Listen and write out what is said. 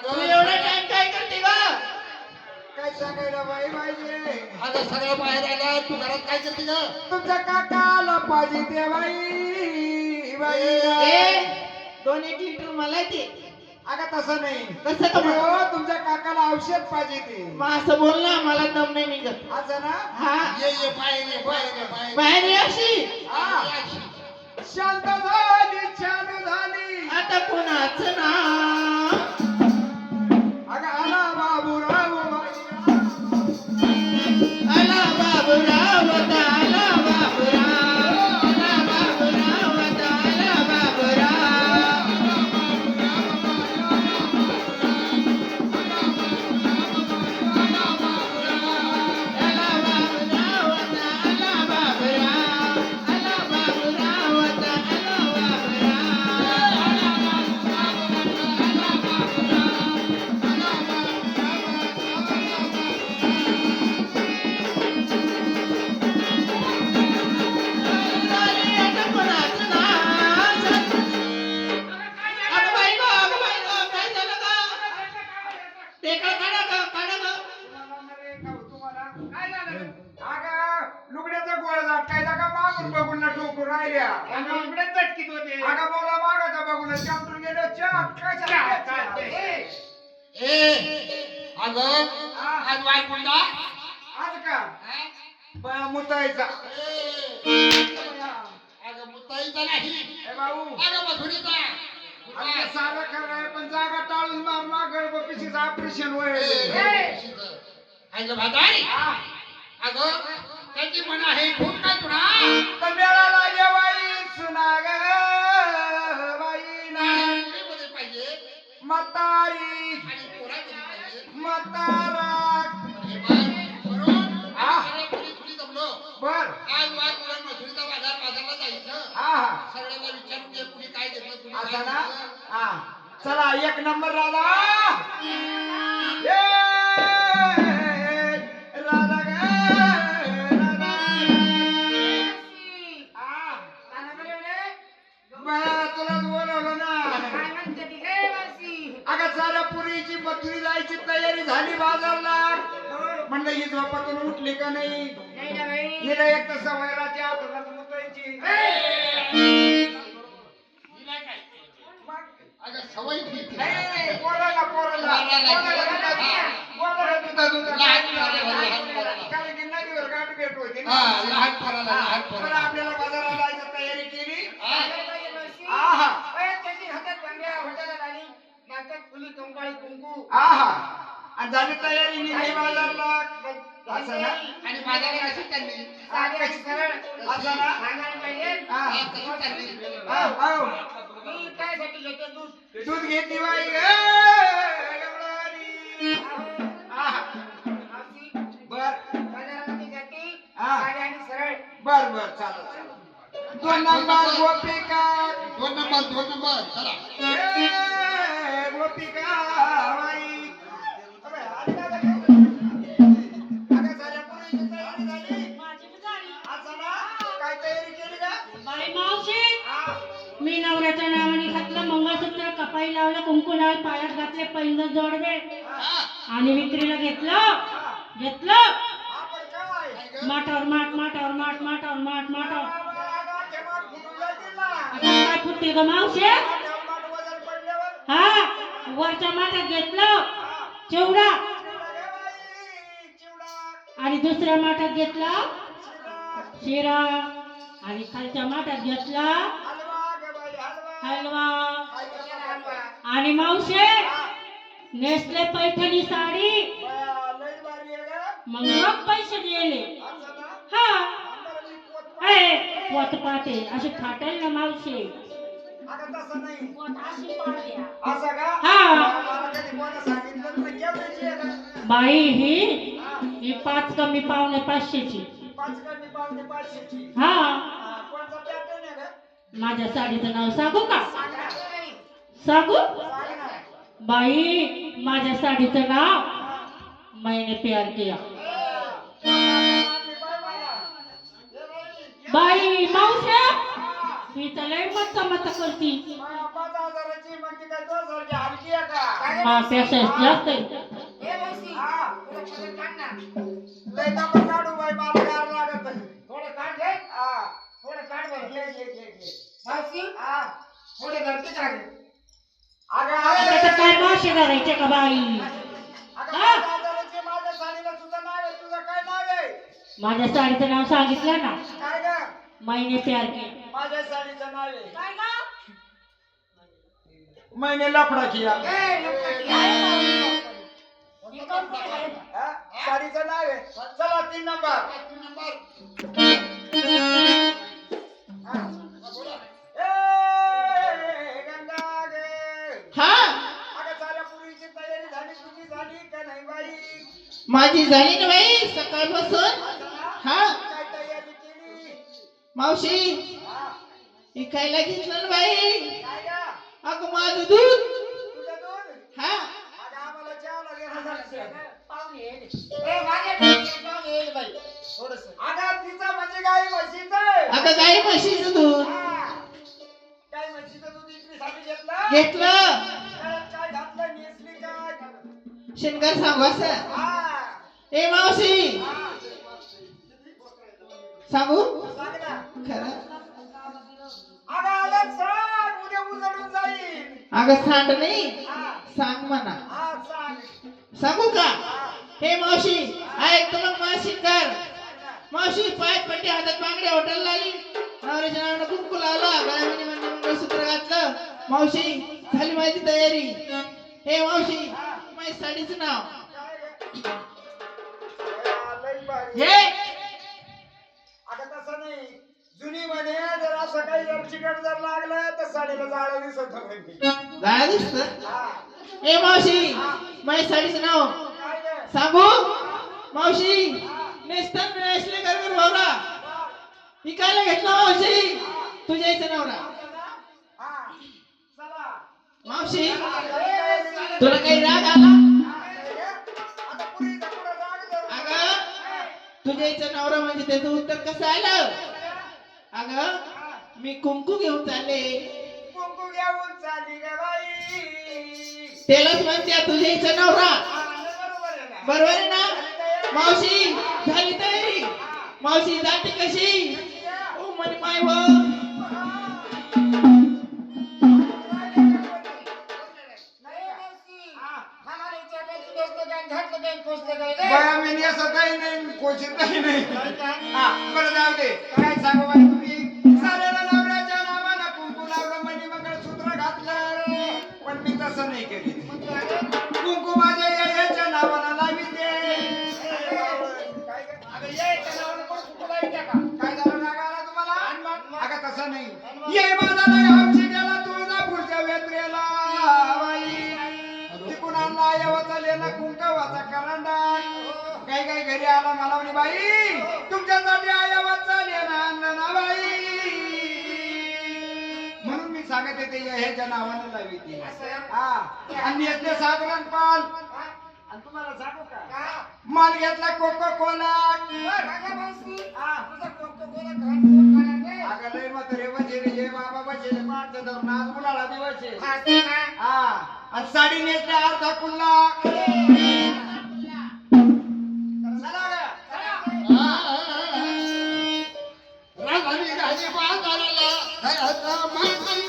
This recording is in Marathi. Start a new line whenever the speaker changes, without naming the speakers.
तू एवढा टाइम काय करते ग?
काय सांगायला बाई पाहिजे?
अगं सगळं बाहेर आला, तू घरात काय करते ग?
तुमच्या काकाला पाहिजे ते बाई बाई.
ए, दोन्ही लिटर मला दे.
अगं तसं नाही.
कसं का मग?
हो, तुमच्या काकाला औषध पाहिजे ते.
मग असं बोल ना, मला दम नाही निघत.
असं ना?
हा,
ये बाहेर ये बाहेर ये बाहेर
बाहेर ये अशी.
हा.
ये.
शांत झाली चालू झाली.
आता कोणाचं नाव?
अगं आला बाबूराव बाई.
आला बाबूराव, आला बाबूराव, आला बाबूराव, आला बाबूराव.
अगं लुगड्याचा गोळा झाटकायचा का मागून बघून ना ठोकून राहिल्या.
लुगड्यात चटकीत होते.
अगं बोला मागाचा बघून चामटून गेलो चहा काय
ए अगं आज वाय कोणता?
आज का बया मुतायचा.
अगं मुताईचा नाही,
ए भाऊ
अगं मधुरीचा.
अगं सारं खरं पण जागा टाळून मार गर्भपिशीचं ऑपरेशन होईल.
अगं भाताई, अगं त्याची म्हण आहे खूप काय तुला?
तर मेळाला जेवाई सुना ग बाई ना
मध्ये पाहिजे
म्हातारी
आणि पोरा कधी पाहिजे.
म्हातारा.
हे बघ, बरोबर? सगळं पुरी जमलो.
बर
आज वाय तुला मधुरीचा बाजारला जायचं.
हा
सगळ्यांना विचारून घे कुणी काय घेतलं कुणी
असं
काय
ना.
घेतलं.
हा चला एक नंबर राधा. ए, राधा ग राधा. बया तुलाच बोलवलं ना. अगं साऱ्या पुरीची मथुरी जायची तयारी झाली बाजारला. म्हणलं ही झोपातून उठली का नाही? हिला एक तर सवय राहते आतोनात मुतायची.
अगं सवय ठीक
नाही,
आहे.
नाही, पोराला पोराला कारण की नदीवर गाठ भेट होती ना.
हा, लहान पोराला, लहान
तर
पोराला.
आपल्याला बाजाराला जायची तयारी केली.
हा.
आहा आहा आणि झाली तयारी निघाली बाजारला. असं ना.
आणि बाजारात कशी चालली?
असं ना. हा.
हा, कशी चालली?
हाव, हाव. दूध घेतली बाई ग गवळणी. आहा. बर बर बर चालू चालू. 2 नंबर गोपिका.
2 नंबर 2 नंबर चला.
ए, गोपिका बाई. अबे, आली का आता? अगं झाल्या पुरीची तयारी झाली. असं ना. काय तयारी केली का?
बाई मावशी,
हा.
मी नवऱ्याच्या नावाने घातलं मंगळसूत्र, कपाई लावलं, कुंकू लावलं, पायात घातले, पैंजण जोडवे
हा.
आणि विक्रीला घेतलं
आपण काय?
माठावर माठ, माठावर माठ, माठावर माठ, माठावर.
गावाच्या माठ फुटून जातील ना.
आता काय फुटते ग मावशी?
माठावर माठ वजन पडल्यावर.
हा, वरच्या माठात घेतलं चिवडा
चिवडा ग बाई, चिवडा.
आणि दुसऱ्या माठात घेतला
चिवडा.
शिरा आणि खालच्या माठात घेतला
हलवा ग बाई, हलवा.
हलवा.
खायचा हलवा.
आणि मावशे नेसले पैठणी साडी.
बया, लई भारी आहे ग.
मग पैसे दिले.
असं ना.
हा,
आम्हाला मी पोत.
ए पोत पाते अशी फाटेल ना मावशी.
अगं तसं नाही.
पोत अशी पाडल्या.
असं का?
हा.
मला कधी कोणा सांगितलं नाही. केवढ्याची आहे का?
बाई ही 5 कमी पावणे 500ची.
5 कमी पावणे 500ची.
हा,
कोणचा पॅटर्न आहे का?
माझ्या साडीचं नाव सांगू का?
सांगा.
सांगू?
सांग ना.
बाई माझ्या साडीचं नाव मैंने प्यार किया. बाई मावशी ही तर लय मत करती
5,000ची मग ती काय 2,000ची हलकी आहे का?
माझ्यापेक्षा जास्त आहे.
हा. लय नको काढू बाई, मला गार लागत आहे.
थोडं काढ घे
हा.
थोडं काढ बरं
घे.
मावशी
हा.
थोडे धरते का रे?
अगं,
आता काय मासे करायचे का बाई?
अगं,
हा?
5,000ची माझ्या साडीला सुद्धा नाव आहे. तुझं काय नाव आहे?
माझ्या साडीचं नाव सांगितलं ना,
काय ग?
मैंने प्यार किया.
माझ्या साडीचं नाव आहे
काय गं?
मैंने लफडा किया. हा? साडीचं नाव आहे. चला 3 नंबर. हा. ए, गंगा गे.
हा
अगं, साऱ्या पुरीची तयारी झाली, तुझी झाली का नाही बाई?
माझी झाली ना बाई सकाळपासून. हा
काय तयारी केली?
मावशी
हा.
इकायला घेतलं ना बाई.
काय ग?
अगं माझं दूध.
तुझं दूध?
हा
अगं, आम्हाला जेवायला घेणं जायचं.
ए, माझ्याकडे पाहुणे येईल बाई थोडंसं.
अगं, तिचं म्हणजे गाई म्हशीचं.
अगं गाई म्हशीचं दूध
हा. गाई म्हशीचं दूध इकरीसाठी घेतलं?
घेतलं.
त्यात काय घातलं? नेसली काय?
शिनगार सांगू असं.
हा.
ए मावशी
हा.
सांगू
सांग ना.
खरं.
अगं, आलं सांग. उद्या उजळून जाईल.
अगं सांड नाही
हा.
सांग म्हणा.
हा, सांग.
सांगू का?
हा.
हे मावशी ऐक तर मग माझी कर. मावशी पायात पट्टी हातात बांगड्या हॉटेलला आली. नवऱ्याच्या नावानं कुंकू लावला, गळ्यामध्ये म्हणजे मंगळसूत्र घातलं. मावशी झाली माझी तयारी. हे मावशी माझ्या साडीचं नाव
काय ग? लई भारी.
हे.
अगं, तसं नाही. जुनी म्हणे जर असं काही जर चिकट जर लागलं तर साडीला जाळं दिसत होतं.
गाळा दिसत.
हा.
हे मावशी माझ्या साडीचं नाव
काय ग?
सांगू. मावशी नेसतात नेसले गरगर भावरा इकायला घेतला मावशी तुझ्या इथं नवरा.
हा. चला.
मावशी
ए,
तुला काही राग आला?
आता पुरीचा पुढं राग धरू.
अगं तुझ्या इथं नवरा म्हणजे त्याचं उत्तर कसं आलं? अगं मी कुंकू घेऊन चालले.
कुंकू घेऊन चालली ग बाई.
त्यालाच म्हणते तुझ्या इथं नवरा.
हा, बरोबर आहे ना?
बरोबर आहे ना? मावशी झाली तयारी. मावशी जाते कशी? ओ म्हणे माय व
बया, मी असं काही नाही, कोचित काही नाही. हा, बरं जाऊ दे. काय सांगू बाई तुम्ही? साऱ्याला नवऱ्याच्या नावानं कुंकू लावलं, मणी मंगळसूत्र घातलं. पण मी तसं नाही केली. कुंकू माझ्या याच्या नावानं लाविते. काय झालं, राग आला तुम्हाला? अगं, तसं नाही. ये माझा लय आमची गेला तुळजापूरच्या वेत्रेला बाई. तिकडून आणला यवतला लेला कुंकवाचा करंडा. काही घरी आला मला म्हणे बाई तुमच्यासाठी आयावाचा लेना आणलं ना बाई. म्हणून मी सांगत येते ह्याच्या नावानं लावी ती. हा. आणि यातले साधारण पाल. आणि तुम्हाला सांगू का? माल घेतला कोको कोला. अगं लय म्हातारे बसेले, हे बाबा बसेले, माणसं धरून आज मुलाला दिवस आहे. हा. आणि साडी नेसल्या अर्धा कुल्ला. चला गं.
राघवी गाडी बाजाराला